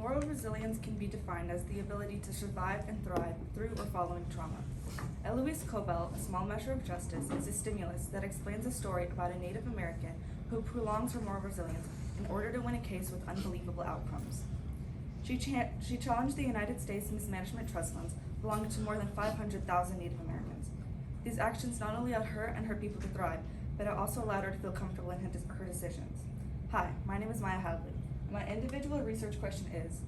Moral resilience can be defined as the ability to survive and thrive through or following trauma. Eloise Cobell, A Small Measure of Justice, is a stimulus that explains a story about a Native American who prolongs her moral resilience in order to win a case with unbelievable outcomes. She challenged the United States Mismanagement Trust funds belonging to more than 500,000 Native Americans. These actions not only allowed her and her people to thrive, but it also allowed her to feel comfortable in her decisions. Hi, my name is Maya Hadley. My individual research question is,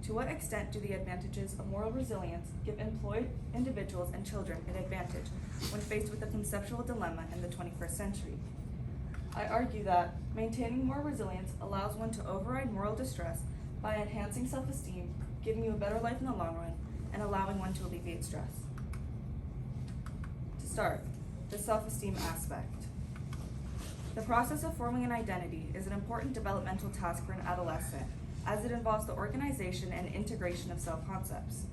to what extent do the advantages of moral resilience give employed individuals and children an advantage when faced with a conceptual dilemma in the 21st century? I argue that maintaining moral resilience allows one to override moral distress by enhancing self-esteem, giving you a better life in the long run, and allowing one to alleviate stress. To start, the self-esteem aspect. The process of forming an identity is an important developmental task for an adolescent, as it involves the organization and integration of self-concepts.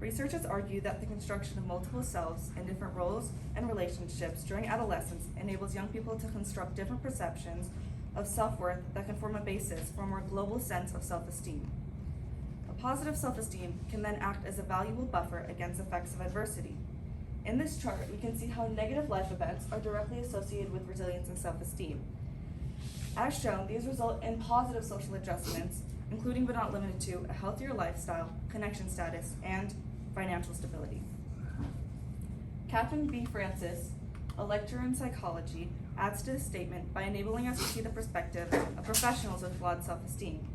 Researchers argue that the construction of multiple selves in different roles and relationships during adolescence enables young people to construct different perceptions of self-worth that can form a basis for a more global sense of self-esteem. A positive self-esteem can then act as a valuable buffer against effects of adversity. In this chart, we can see how negative life events are directly associated with resilience and self-esteem. As shown, these result in positive social adjustments, including but not limited to a healthier lifestyle, connection status, and financial stability. Catherine B. Francis, a lecturer in psychology, adds to this statement by enabling us to see the perspective of professionals with flawed self-esteem.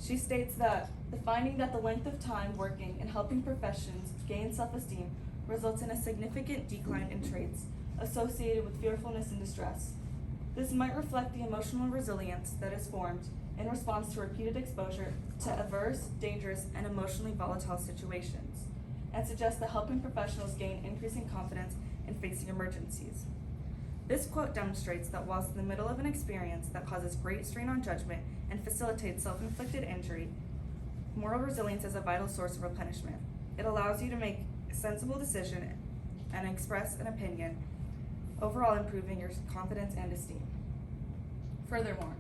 She states that the finding that the length of time working in helping professions gain self-esteem results in a significant decline in traits associated with fearfulness and distress. This might reflect the emotional resilience that is formed in response to repeated exposure to adverse, dangerous, and emotionally volatile situations, and suggests that helping professionals gain increasing confidence in facing emergencies. This quote demonstrates that whilst in the middle of an experience that causes great strain on judgment and facilitates self-inflicted injury, moral resilience is a vital source of replenishment. It allows you to make a sensible decision and express an opinion, overall improving your confidence and esteem. Furthermore,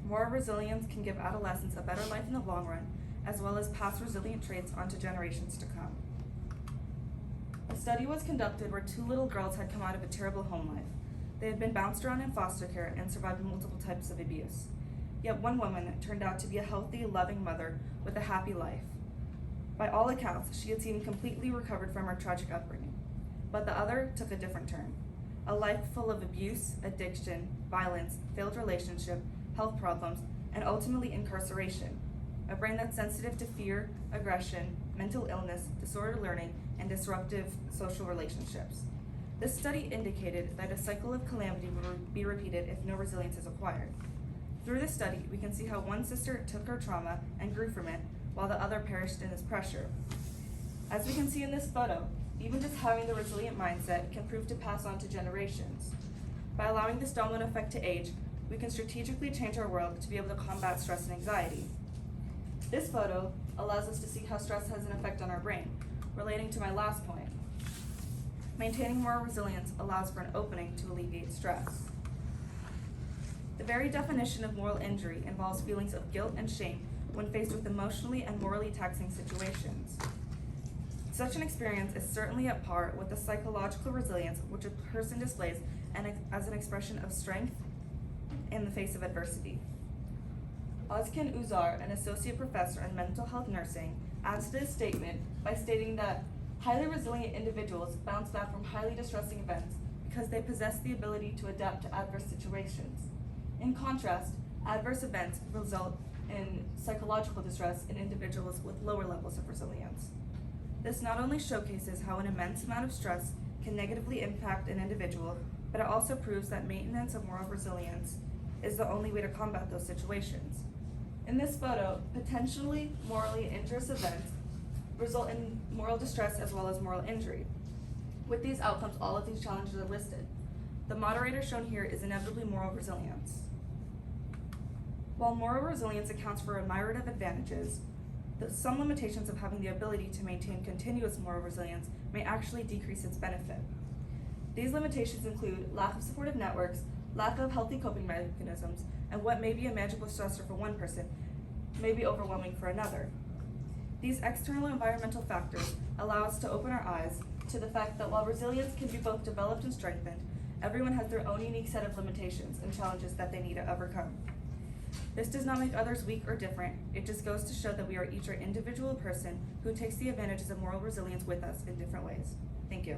moral resilience can give adolescents a better life in the long run, as well as pass resilient traits onto generations to come. A study was conducted where 2 little girls had come out of a terrible home life. They had been bounced around in foster care and survived multiple types of abuse. Yet one woman turned out to be a healthy, loving mother with a happy life. By all accounts, she had seemed completely recovered from her tragic upbringing. But the other took a different turn. A life full of abuse, addiction, violence, failed relationship, health problems, and ultimately incarceration. A brain that's sensitive to fear, aggression, mental illness, disordered learning, and disruptive social relationships. This study indicated that a cycle of calamity would be repeated if no resilience is acquired. Through this study, we can see how one sister took her trauma and grew from it, while the other perished in its pressure. As we can see in this photo, even just having the resilient mindset can prove to pass on to generations. By allowing this domino effect to age, we can strategically change our world to be able to combat stress and anxiety. This photo allows us to see how stress has an effect on our brain, relating to my last point. Maintaining moral resilience allows for an opening to alleviate stress. The very definition of moral injury involves feelings of guilt and shame when faced with emotionally and morally taxing situations. Such an experience is certainly at par with the psychological resilience which a person displays as an expression of strength in the face of adversity. Ozkan Uzar, an associate professor in mental health nursing, adds to this statement by stating that highly resilient individuals bounce back from highly distressing events because they possess the ability to adapt to adverse situations. In contrast, adverse events result in psychological distress in individuals with lower levels of resilience. This not only showcases how an immense amount of stress can negatively impact an individual, but it also proves that maintenance of moral resilience is the only way to combat those situations. In this photo, potentially morally injurious events result in moral distress as well as moral injury. With these outcomes, all of these challenges are listed. The moderator shown here is inevitably moral resilience. While moral resilience accounts for a myriad of advantages, some limitations of having the ability to maintain continuous moral resilience may actually decrease its benefit. These limitations include lack of supportive networks, lack of healthy coping mechanisms, and what may be a manageable stressor for one person may be overwhelming for another. These external environmental factors allow us to open our eyes to the fact that while resilience can be both developed and strengthened, everyone has their own unique set of limitations and challenges that they need to overcome. This does not make others weak or different. It just goes to show that we are each our individual person who takes the advantages of moral resilience with us in different ways. Thank you.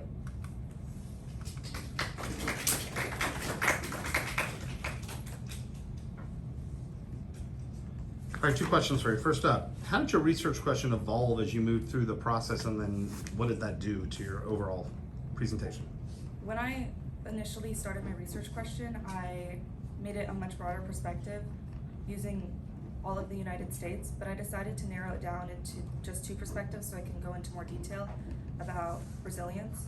All right, 2 questions for you. First up, how did your research question evolve as you moved through the process, and then what did that do to your overall presentation? When I initially started my research question, I made it a much broader perspective using all of the United States, but I decided to narrow it down into just 2 perspectives so I can go into more detail about resilience.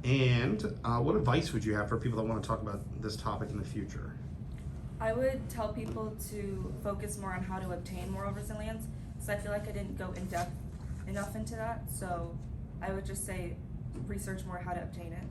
And what advice would you have for people that want to talk about this topic in the future? I would tell people to focus more on how to obtain moral resilience, so I feel like I didn't go in depth enough into that, so I would just say research more how to obtain it.